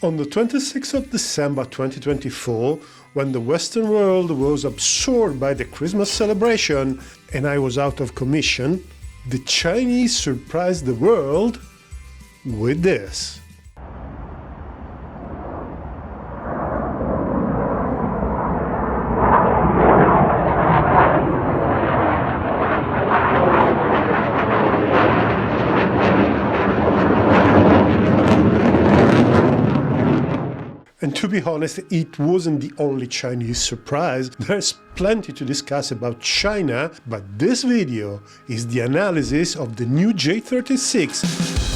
On the 26th of December 2024, when the Western world was absorbed by the Christmas celebration and I was out of commission, the Chinese surprised the world with this. And to be honest, it wasn't the only Chinese surprise. There's plenty to discuss about China, but this video is the analysis of the new J-36.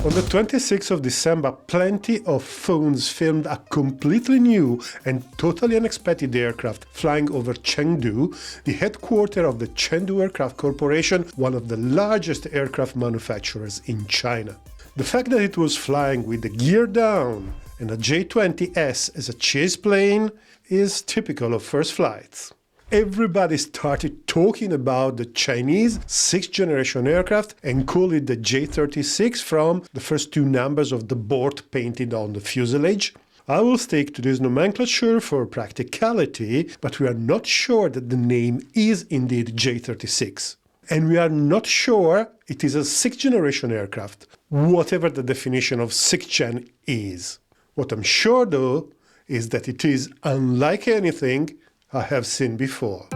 On the 26th of December, plenty of phones filmed a completely new and totally unexpected aircraft flying over Chengdu, the headquarters of the Chengdu Aircraft Corporation, one of the largest aircraft manufacturers in China. The fact that it was flying with the gear down and a J-20S as a chase plane is typical of first flights. Everybody started talking about the Chinese 6th-generation aircraft and called it the J-36 from the first two numbers of the board painted on the fuselage. I will stick to this nomenclature for practicality, but we are not sure that the name is indeed J-36. And we are not sure it is a 6th-generation aircraft, whatever the definition of 6th gen is. What I'm sure, though, is that it is unlike anything I have seen before.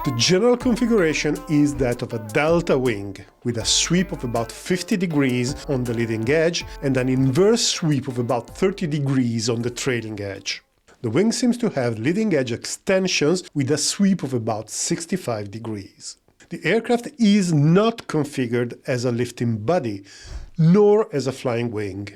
The general configuration is that of a delta wing, with a sweep of about 50 degrees on the leading edge and an inverse sweep of about 30 degrees on the trailing edge. The wing seems to have leading edge extensions with a sweep of about 65 degrees. The aircraft is not configured as a lifting body, nor as a flying wing.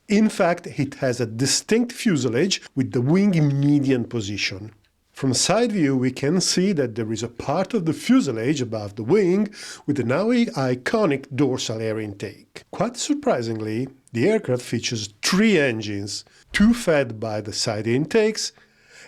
In fact, it has a distinct fuselage with the wing in median position. From side view, we can see that there is a part of the fuselage above the wing with the now iconic dorsal air intake. Quite surprisingly, the aircraft features 3 engines, 2 fed by the side intakes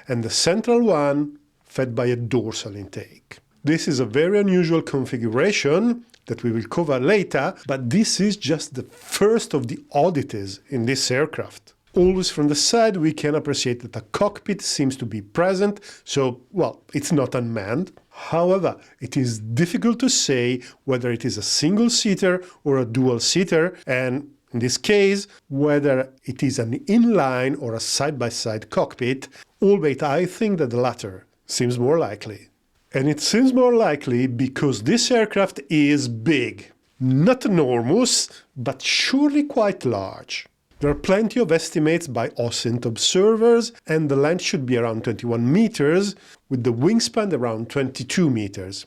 and the central one fed by a dorsal intake. This is a very unusual configuration that we will cover later, but this is just the first of the oddities in this aircraft. Always from the side we can appreciate that a cockpit seems to be present, so, well, it's not unmanned. However, it is difficult to say whether it is a single-seater or a dual-seater, and in this case, whether it is an inline or a side-by-side cockpit, albeit I think that the latter seems more likely. And it seems more likely because this aircraft is big. Not enormous, but surely quite large. There are plenty of estimates by OSINT observers, and the length should be around 21 meters, with the wingspan around 22 meters.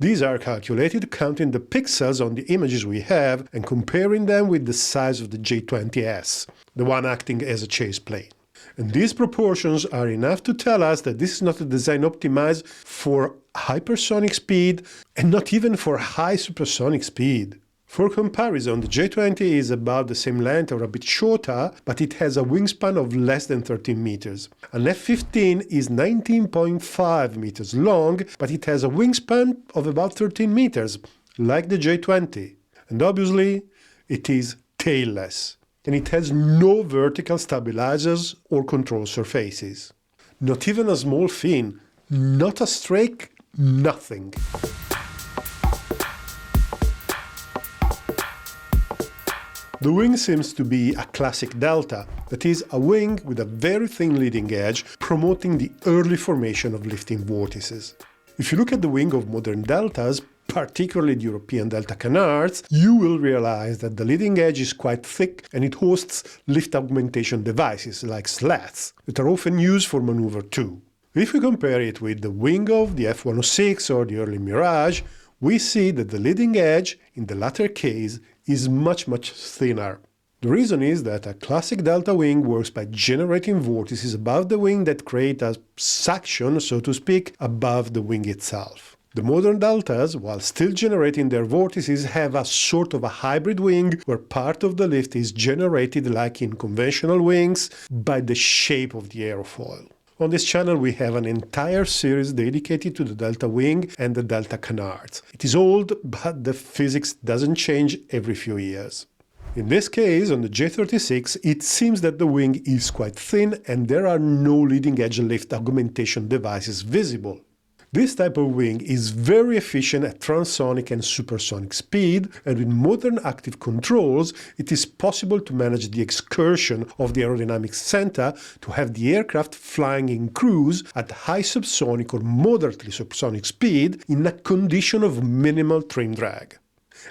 These are calculated counting the pixels on the images we have and comparing them with the size of the J-20S, the one acting as a chase plane. And these proportions are enough to tell us that this is not a design optimized for hypersonic speed and not even for high supersonic speed. For comparison, the J-20 is about the same length or a bit shorter, but it has a wingspan of less than 13 meters. An F-15 is 19.5 meters long, but it has a wingspan of about 13 meters, like the J-20. And obviously, it is tailless. And it has no vertical stabilizers or control surfaces. Not even a small fin, not a strake, nothing. The wing seems to be a classic delta, that is, a wing with a very thin leading edge promoting the early formation of lifting vortices. If you look at the wing of modern deltas, particularly the European Delta Canards, you will realize that the leading edge is quite thick and it hosts lift augmentation devices like slats that are often used for maneuver too. If we compare it with the wing of the F-106 or the early Mirage, we see that the leading edge, in the latter case, is much thinner. The reason is that a classic delta wing works by generating vortices above the wing that create a suction, so to speak, above the wing itself. The modern deltas, while still generating their vortices, have a sort of a hybrid wing where part of the lift is generated like in conventional wings by the shape of the airfoil. On this channel we have an entire series dedicated to the delta wing and the delta canards. It is old, but the physics doesn't change every few years. In this case, on the J-36, it seems that the wing is quite thin and there are no leading-edge lift augmentation devices visible. This type of wing is very efficient at transonic and supersonic speed, and with modern active controls, it is possible to manage the excursion of the aerodynamic center to have the aircraft flying in cruise at high subsonic or moderately supersonic speed in a condition of minimal trim drag.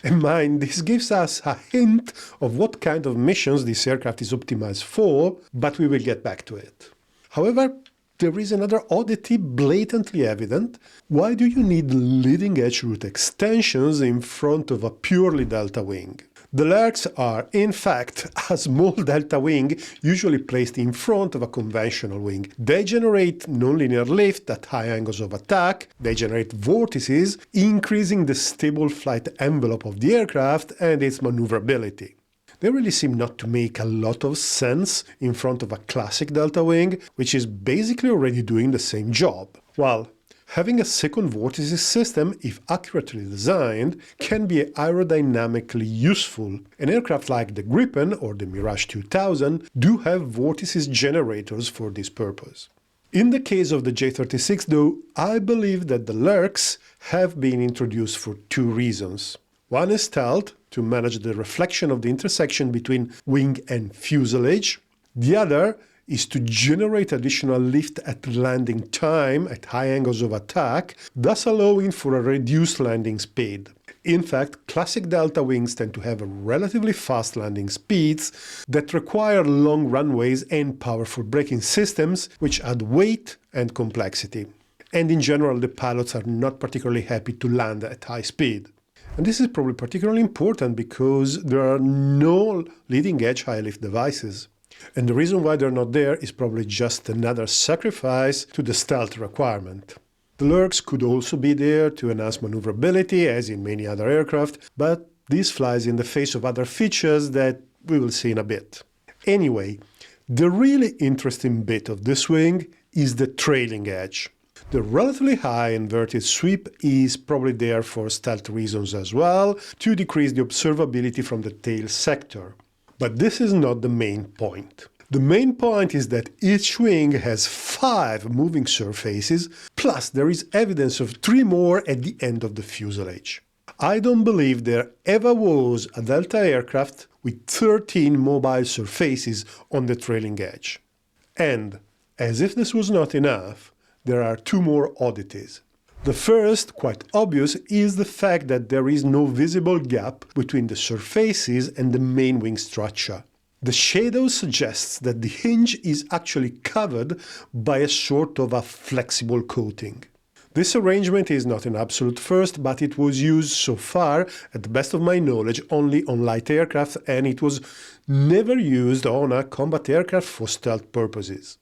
And mind, this gives us a hint of what kind of missions this aircraft is optimized for, but we will get back to it. However, there is another oddity blatantly evident. Why do you need leading-edge root extensions in front of a purely delta wing? The Lurks are, in fact, a small delta wing usually placed in front of a conventional wing. They generate nonlinear lift at high angles of attack, they generate vortices, increasing the stable flight envelope of the aircraft and its maneuverability. They really seem not to make a lot of sense in front of a classic delta wing, which is basically already doing the same job. While having a second vortices system, if accurately designed, can be aerodynamically useful. An aircraft like the Gripen or the Mirage 2000 do have vortices generators for this purpose. In the case of the J-36, though, I believe that the Lurks have been introduced for two reasons. One is stealth, to manage the reflection of the intersection between wing and fuselage. The other is to generate additional lift at landing time at high angles of attack, thus allowing for a reduced landing speed. In fact, classic delta wings tend to have relatively fast landing speeds that require long runways and powerful braking systems, which add weight and complexity. And in general, the pilots are not particularly happy to land at high speed. And this is probably particularly important because there are no leading-edge high-lift devices. And the reason why they're not there is probably just another sacrifice to the stealth requirement. The Lurks could also be there to enhance maneuverability, as in many other aircraft, but this flies in the face of other features that we will see in a bit. Anyway, the really interesting bit of this wing is the trailing edge. The relatively high inverted sweep is probably there for stealth reasons as well, to decrease the observability from the tail sector. But this is not the main point. The main point is that each wing has 5 moving surfaces, plus there is evidence of 3 more at the end of the fuselage. I don't believe there ever was a delta aircraft with 13 mobile surfaces on the trailing edge. And, as if this was not enough, there are 2 more oddities. The first, quite obvious, is the fact that there is no visible gap between the surfaces and the main wing structure. The shadow suggests that the hinge is actually covered by a sort of a flexible coating. This arrangement is not an absolute first, but it was used so far, at the best of my knowledge, only on light aircraft, and it was never used on a combat aircraft for stealth purposes.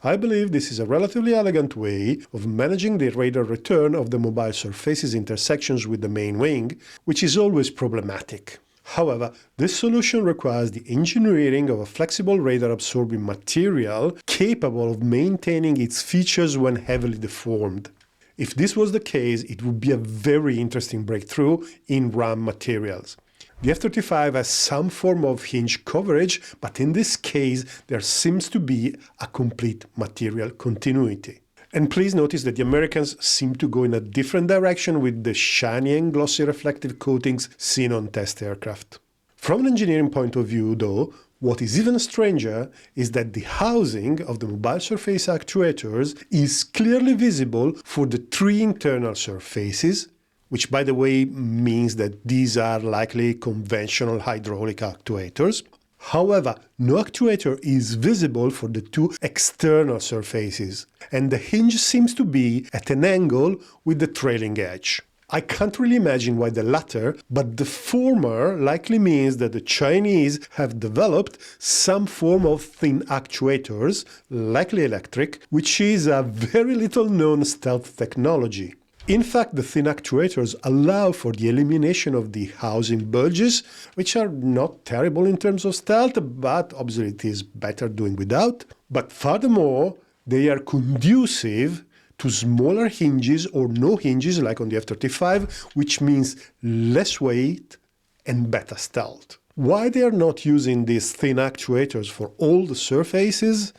I believe this is a relatively elegant way of managing the radar return of the mobile surfaces intersections with the main wing, which is always problematic. However, this solution requires the engineering of a flexible radar-absorbing material capable of maintaining its features when heavily deformed. If this was the case, it would be a very interesting breakthrough in RAM materials. The F-35 has some form of hinge coverage, but in this case there seems to be a complete material continuity. And please notice that the Americans seem to go in a different direction with the shiny and glossy reflective coatings seen on test aircraft. From an engineering point of view, though, what is even stranger is that the housing of the mobile surface actuators is clearly visible for the 3 internal surfaces, which by the way means that these are likely conventional hydraulic actuators. However, no actuator is visible for the 2 external surfaces, and the hinge seems to be at an angle with the trailing edge. I can't really imagine why the latter, but the former likely means that the Chinese have developed some form of thin actuators, likely electric, which is a very little known stealth technology. In fact, the thin actuators allow for the elimination of the housing bulges, which are not terrible in terms of stealth, but obviously it is better doing without. But furthermore, They are conducive to smaller hinges or no hinges like on the F-35, which means less weight and better stealth. Why they are not using these thin actuators for all the surfaces,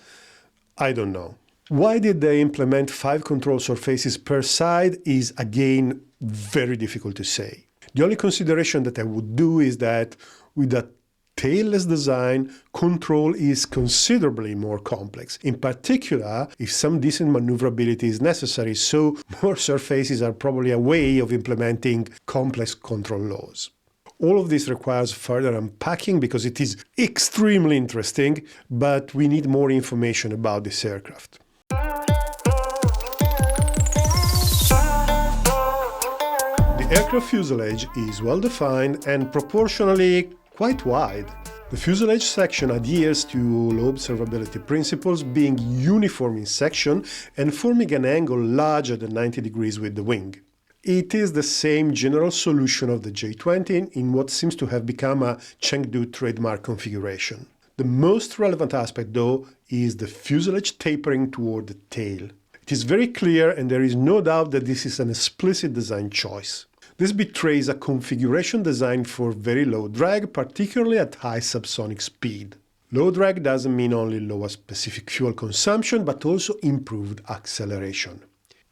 I don't know. Why did they implement 5 control surfaces per side is again very difficult to say. The only consideration that I would do is that with a tailless design, control is considerably more complex, in particular if some decent maneuverability is necessary, so more surfaces are probably a way of implementing complex control laws. All of this requires further unpacking because it is extremely interesting, but we need more information about this aircraft. The aircraft fuselage is well defined and proportionally quite wide. The fuselage section adheres to low observability principles, being uniform in section and forming an angle larger than 90 degrees with the wing. It is the same general solution of the J-20 in what seems to have become a Chengdu trademark configuration. The most relevant aspect, though, is the fuselage tapering toward the tail. It is very clear, and there is no doubt that this is an explicit design choice. This betrays a configuration designed for very low drag, particularly at high subsonic speed. Low drag doesn't mean only lower specific fuel consumption, but also improved acceleration.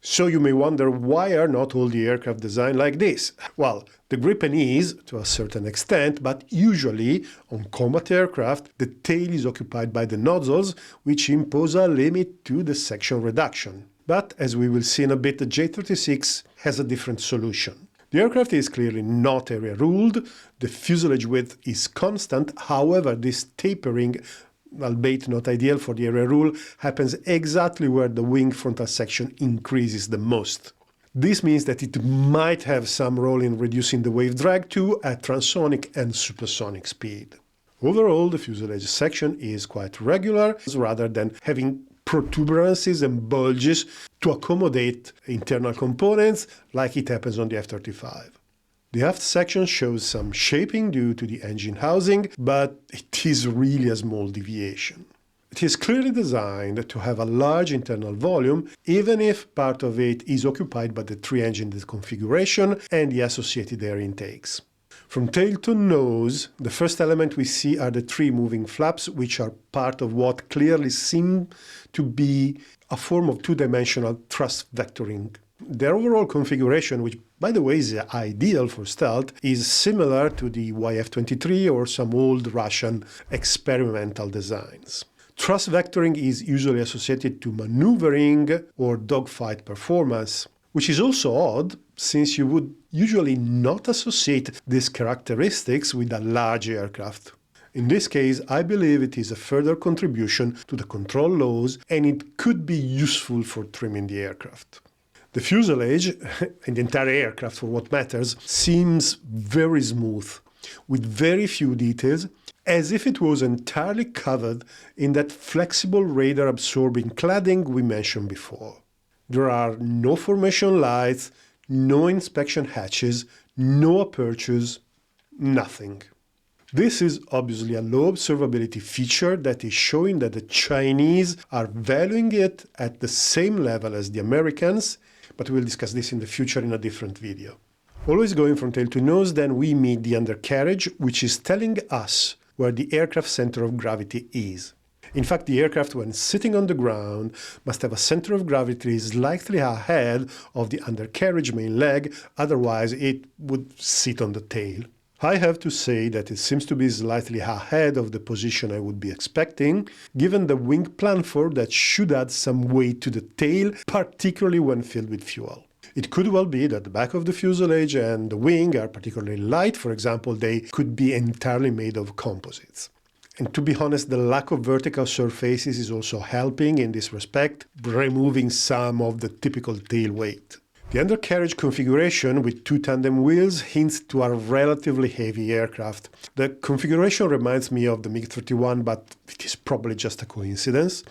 So you may wonder, why are not all the aircraft designed like this? Well, the Gripen is, to a certain extent, but usually on combat aircraft, the tail is occupied by the nozzles, which impose a limit to the section reduction. But as we will see in a bit, the J-36 has a different solution. The aircraft is clearly not area-ruled, the fuselage width is constant, however this tapering, albeit not ideal for the area rule, happens exactly where the wing frontal section increases the most. This means that it might have some role in reducing the wave drag too at transonic and supersonic speed. Overall, the fuselage section is quite regular, rather than having protuberances and bulges to accommodate internal components like it happens on the F-35. The aft section shows some shaping due to the engine housing, but it is really a small deviation. It is clearly designed to have a large internal volume, even if part of it is occupied by the 3-engine configuration and the associated air intakes. From tail to nose, the first element we see are the 3 moving flaps, which are part of what clearly seem to be a form of 2-dimensional thrust vectoring. Their overall configuration, which by the way is ideal for stealth, is similar to the YF-23 or some old Russian experimental designs. Thrust vectoring is usually associated to maneuvering or dogfight performance, which is also odd since you would usually not associate these characteristics with a large aircraft. In this case, I believe it is a further contribution to the control laws and it could be useful for trimming the aircraft. The fuselage, and the entire aircraft for what matters, seems very smooth, with very few details, as if it was entirely covered in that flexible radar-absorbing cladding we mentioned before. There are no formation lights, no inspection hatches, no apertures, nothing. This is obviously a low observability feature that is showing that the Chinese are valuing it at the same level as the Americans, but we'll discuss this in the future in a different video. Always going from tail to nose, then we meet the undercarriage, which is telling us where the aircraft center of gravity is. In fact, the aircraft, when sitting on the ground, must have a center of gravity slightly ahead of the undercarriage main leg, otherwise it would sit on the tail. I have to say that it seems to be slightly ahead of the position I would be expecting, given the wing planform that should add some weight to the tail, particularly when filled with fuel. It could well be that the back of the fuselage and the wing are particularly light. For example, they could be entirely made of composites. And to be honest, the lack of vertical surfaces is also helping in this respect, removing some of the typical tail weight. The undercarriage configuration with 2 tandem wheels hints to a relatively heavy aircraft. The configuration reminds me of the MiG-31, but it is probably just a coincidence.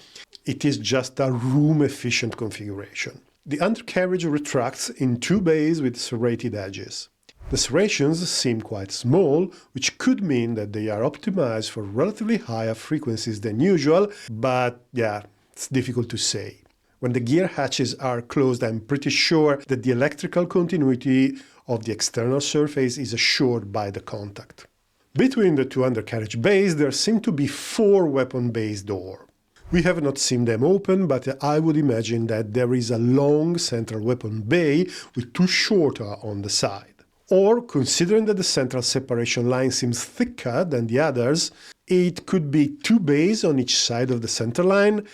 It is just a room-efficient configuration. The undercarriage retracts in 2 bays with serrated edges. The serrations seem quite small, which could mean that they are optimized for relatively higher frequencies than usual, but yeah, It's difficult to say. When the gear hatches are closed, I'm pretty sure that the electrical continuity of the external surface is assured by the contact. Between the two undercarriage bays, there seem to be 4 weapon bays doors. We have not seen them open, but I would imagine that there is a long central weapon bay with 2 shorter on the side. Or, considering that the central separation line seems thicker than the others, it could be 2 bays on each side of the center line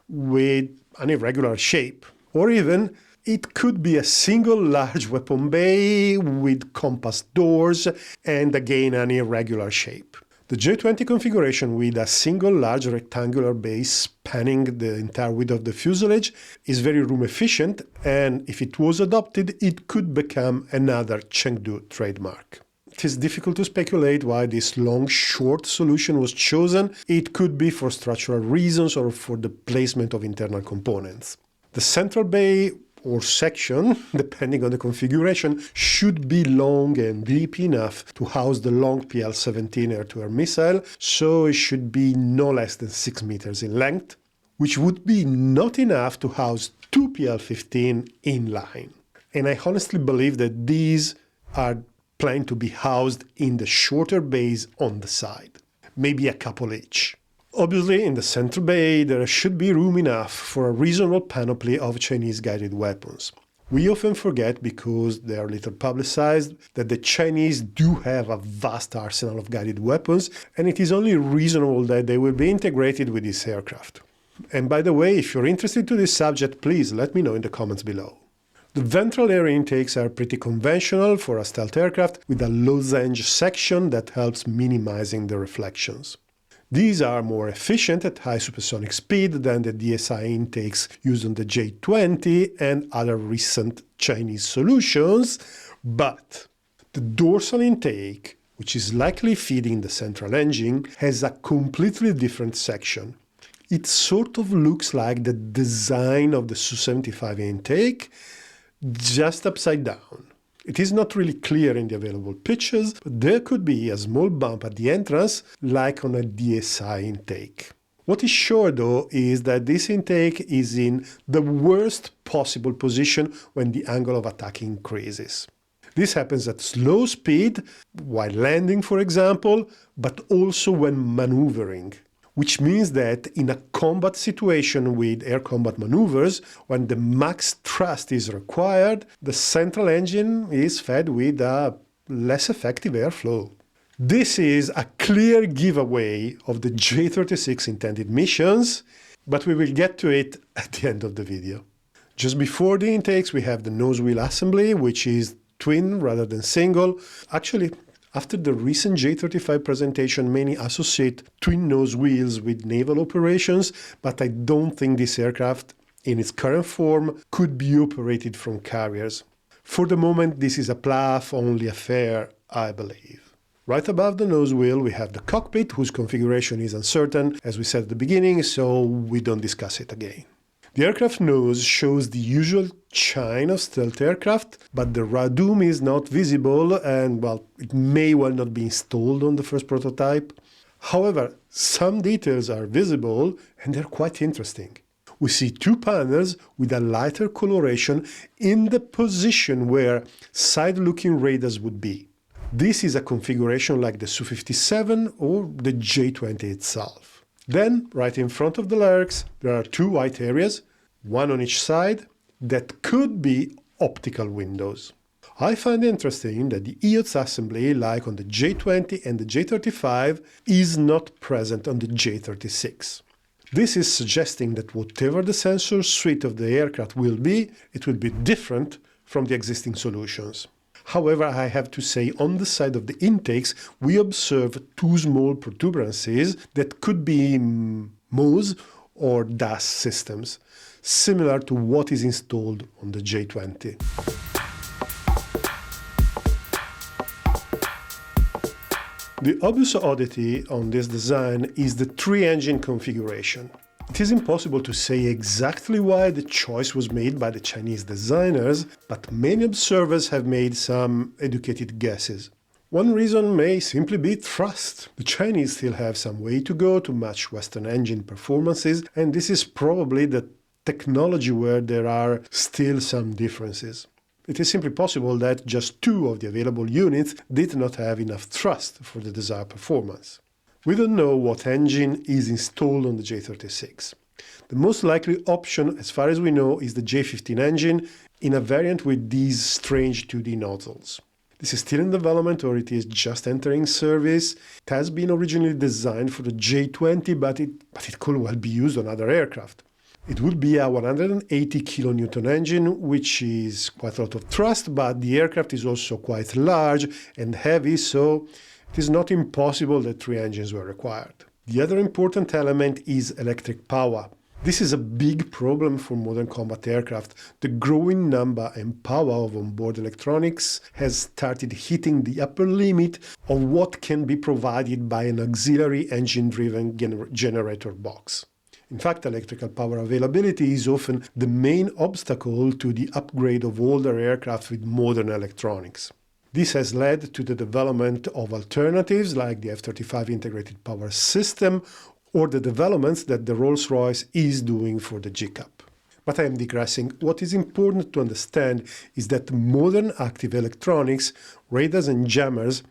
with an irregular shape. Or even, it could be a single large weapon bay with compass doors and again an irregular shape. The J-20 configuration with a single large rectangular base spanning the entire width of the fuselage is very room efficient, and if it was adopted, it could become another Chengdu trademark. It is difficult to speculate why this long-short solution was chosen. It could be for structural reasons or for the placement of internal components. The central bay or section, depending on the configuration, should be long and deep enough to house the long PL-17 air-to-air missile, so it should be no less than 6 meters in length, which would be not enough to house 2 PL-15 in line. And I honestly believe that these are planned to be housed in the shorter bays on the side, maybe a couple each. Obviously, in the central bay, there should be room enough for a reasonable panoply of Chinese guided weapons. We often forget, because they are little publicized, that the Chinese do have a vast arsenal of guided weapons, and it is only reasonable that they will be integrated with this aircraft. And by the way, if you're interested to this subject, please let me know in the comments below. The ventral air intakes are pretty conventional for a stealth aircraft, with a lozenge section that helps minimizing the reflections. These are more efficient at high supersonic speed than the DSI intakes used on the J-20 and other recent Chinese solutions, but the dorsal intake, which is likely feeding the central engine, has a completely different section. It sort of looks like the design of the Su-75 intake, just upside down. It is not really clear in the available pictures, but there could be a small bump at the entrance, like on a DSI intake. What is sure, though, is that this intake is in the worst possible position when the angle of attack increases. This happens at slow speed, while landing, for example, but also when maneuvering, which means that in a combat situation with air combat maneuvers, when the max thrust is required, the central engine is fed with a less effective airflow. This is a clear giveaway of the J-36 intended missions, but we will get to it at the end of the video. Just before the intakes, we have the nose wheel assembly, which is twin rather than single. Actually, after the recent J-35 presentation, many associate twin nose wheels with naval operations, but I don't think this aircraft, in its current form, could be operated from carriers. For the moment, this is a PLAF-only affair, I believe. Right above the nose wheel, we have the cockpit, whose configuration is uncertain, as we said at the beginning, so we don't discuss it again. The aircraft nose shows the usual chine of stealth aircraft, but the radome is not visible and, well, it may well not be installed on the first prototype. However, some details are visible and they're quite interesting. We see 2 panels with a lighter coloration in the position where side-looking radars would be. This is a configuration like the Su-57 or the J-20 itself. Then, right in front of the lyrics, there are 2 white areas, one on each side, that could be optical windows. I find it interesting that the EOTS assembly, like on the J-20 and the J-35, is not present on the J-36. This is suggesting that whatever the sensor suite of the aircraft will be, it will be different from the existing solutions. However, I have to say, on the side of the intakes, we observe 2 small protuberances that could be MOS or DAS systems, similar to what is installed on the J-20. The obvious oddity on this design is the 3-engine configuration. It is impossible to say exactly why the choice was made by the Chinese designers, but many observers have made some educated guesses. One reason may simply be thrust. The Chinese still have some way to go to match Western engine performances, and this is probably the technology where there are still some differences. It is simply possible that just 2 of the available units did not have enough thrust for the desired performance. We don't know what engine is installed on the J-36. The most likely option, as far as we know, is the J-15 engine in a variant with these strange 2D nozzles. This is still in development, or it is just entering service. It has been originally designed for the J-20, but it could well be used on other aircraft. It would be a 180 kilonewton engine, which is quite a lot of thrust, but the aircraft is also quite large and heavy, so it is not impossible that 3 engines were required. The other important element is electric power. This is a big problem for modern combat aircraft. The growing number and power of onboard electronics has started hitting the upper limit of what can be provided by an auxiliary engine-driven generator box. In fact, electrical power availability is often the main obstacle to the upgrade of older aircraft with modern electronics. This has led to the development of alternatives like the F-35 integrated power system or the developments that the Rolls-Royce is doing for the GCAP. But I am digressing. What is important to understand is that modern active electronics, radars and jammers,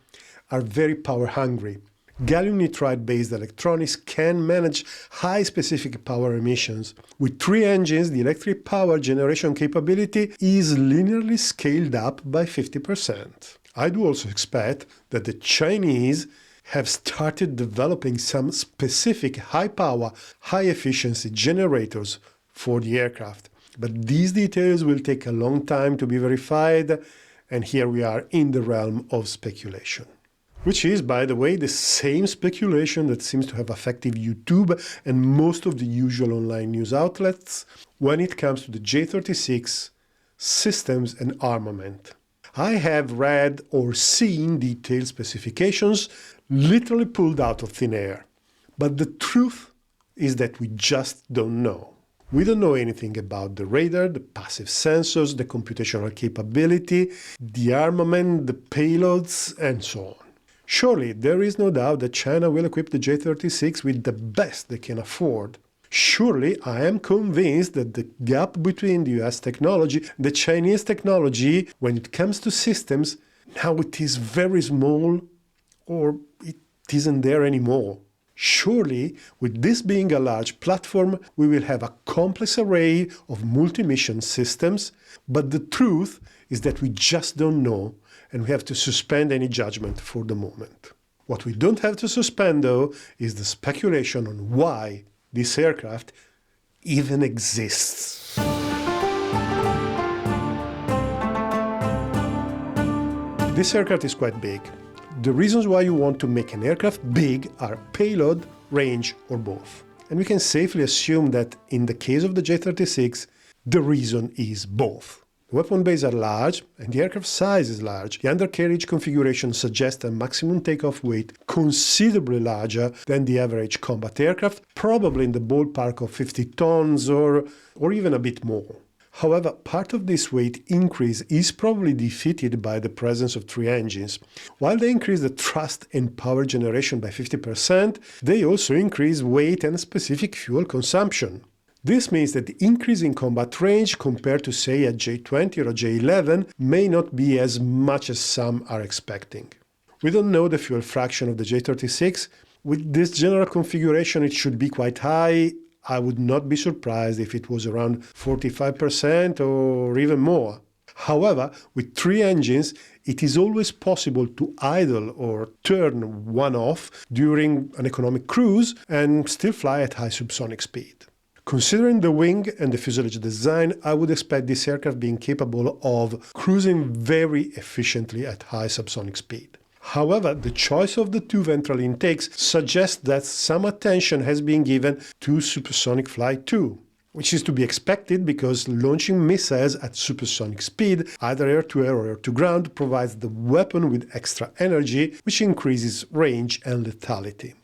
are very power hungry. Gallium nitride-based electronics can manage high specific power emissions. With 3 engines, the electric power generation capability is linearly scaled up by 50%. I do also expect that the Chinese have started developing some specific high-power, high-efficiency generators for the aircraft. But these details will take a long time to be verified, and here we are in the realm of speculation. Which is, by the way, the same speculation that seems to have affected YouTube and most of the usual online news outlets when it comes to the J-36 systems and armament. I have read or seen detailed specifications literally pulled out of thin air. But the truth is that we just don't know. We don't know anything about the radar, the passive sensors, the computational capability, the armament, the payloads, and so on. Surely, there is no doubt that China will equip the J-36 with the best they can afford. Surely, I am convinced that the gap between the US technology and the Chinese technology, when it comes to systems, now it is very small, or it isn't there anymore. Surely, with this being a large platform, we will have a complex array of multi-mission systems, but the truth is that we just don't know, and we have to suspend any judgment for the moment. What we don't have to suspend, though, is the speculation on why this aircraft even exists. This aircraft is quite big. The reasons why you want to make an aircraft big are payload, range, or both. And we can safely assume that in the case of the J-36, the reason is both. The weapon bays are large, and the aircraft size is large. The undercarriage configuration suggests a maximum takeoff weight considerably larger than the average combat aircraft, probably in the ballpark of 50 tons or even a bit more. However, part of this weight increase is probably defeated by the presence of 3 engines. While they increase the thrust and power generation by 50%, they also increase weight and specific fuel consumption. This means that the increase in combat range compared to, say, a J-20 or a J-11 may not be as much as some are expecting. We don't know the fuel fraction of the J-36. With this general configuration, it should be quite high. I would not be surprised if it was around 45% or even more. However, with 3 engines, it is always possible to idle or turn one off during an economic cruise and still fly at high subsonic speed. Considering the wing and the fuselage design, I would expect this aircraft being capable of cruising very efficiently at high subsonic speed. However, the choice of the 2 ventral intakes suggests that some attention has been given to supersonic flight too, which is to be expected because launching missiles at supersonic speed, either air-to-air or air-to-ground, provides the weapon with extra energy, which increases range and lethality.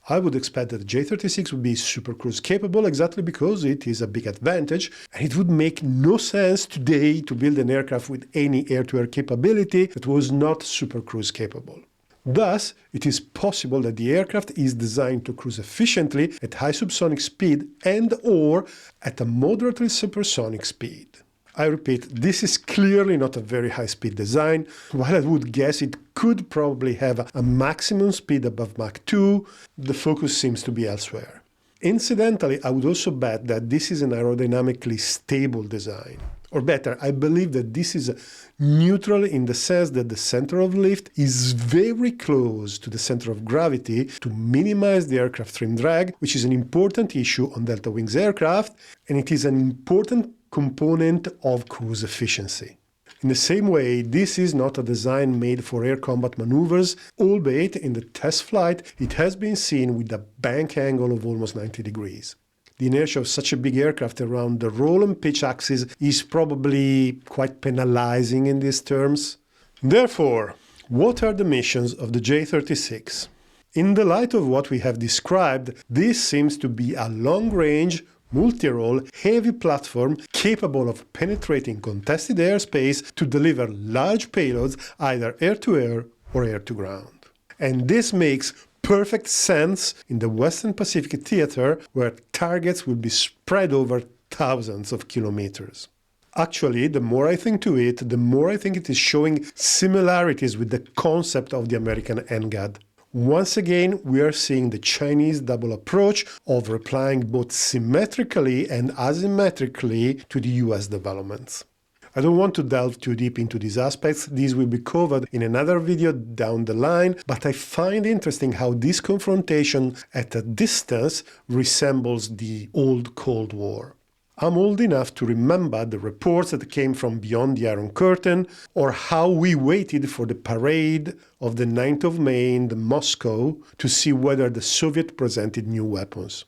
I would expect that the J-36 would be super cruise capable exactly because it is a big advantage, and it would make no sense today to build an aircraft with any air-to-air capability that was not super cruise capable. Thus, it is possible that the aircraft is designed to cruise efficiently at high subsonic speed and/or at a moderately supersonic speed. I repeat, this is clearly not a very high-speed design. While I would guess it could probably have a maximum speed above Mach 2, the focus seems to be elsewhere. Incidentally, I would also bet that this is an aerodynamically stable design. Or better, I believe that this is neutral in the sense that the center of lift is very close to the center of gravity to minimize the aircraft trim drag, which is an important issue on Delta Wings aircraft, and it is an important component of cruise efficiency. In the same way, this is not a design made for air combat maneuvers, albeit in the test flight it has been seen with a bank angle of almost 90 degrees. The inertia of such a big aircraft around the roll and pitch axis is probably quite penalizing in these terms. Therefore, what are the missions of the J-36? In the light of what we have described, this seems to be a long-range, multi-role, heavy platform capable of penetrating contested airspace to deliver large payloads either air-to-air or air-to-ground. And this makes perfect sense in the Western Pacific theater, where targets will be spread over thousands of kilometers. Actually, the more I think to it, the more I think it is showing similarities with the concept of the American NGAD. Once again, we are seeing the Chinese double approach of replying both symmetrically and asymmetrically to the US developments. I don't want to delve too deep into these aspects, these will be covered in another video down the line, but I find interesting how this confrontation at a distance resembles the old Cold War. I'm old enough to remember the reports that came from beyond the Iron Curtain, or how we waited for the parade of the 9th of May in Moscow to see whether the Soviet presented new weapons.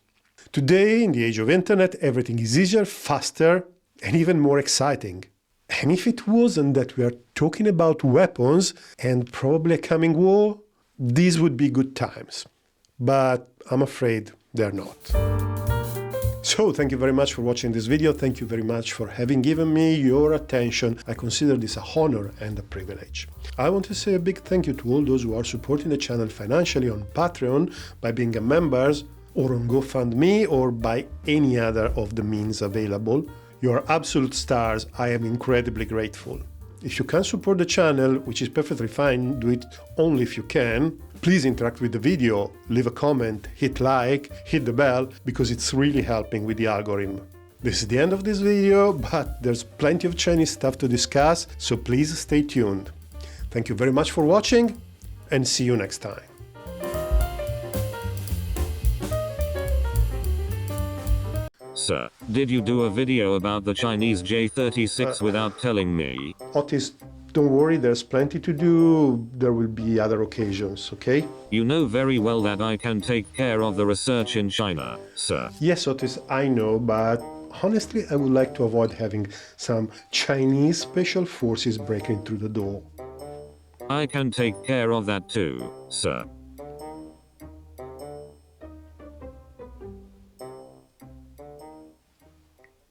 Today, in the age of internet, everything is easier, faster, and even more exciting. And if it wasn't that we are talking about weapons and probably a coming war, these would be good times. But I'm afraid they're not. So, thank you very much for watching this video, thank you very much for having given me your attention. I consider this a honor and a privilege. I want to say a big thank you to all those who are supporting the channel financially on Patreon by being a members, or on GoFundMe, or by any other of the means available. You are absolute stars, I am incredibly grateful. If you can support the channel, which is perfectly fine, do it only if you can. Please interact with the video, leave a comment, hit like, hit the bell, because it's really helping with the algorithm. This is the end of this video, but there's plenty of Chinese stuff to discuss, so please stay tuned. Thank you very much for watching, and see you next time. Sir, did you do a video about the Chinese J-36 without telling me? Otis, don't worry, there's plenty to do. There will be other occasions, okay? You know very well that I can take care of the research in China, sir. Yes, Otis, I know, but honestly, I would like to avoid having some Chinese special forces breaking through the door. I can take care of that too, sir.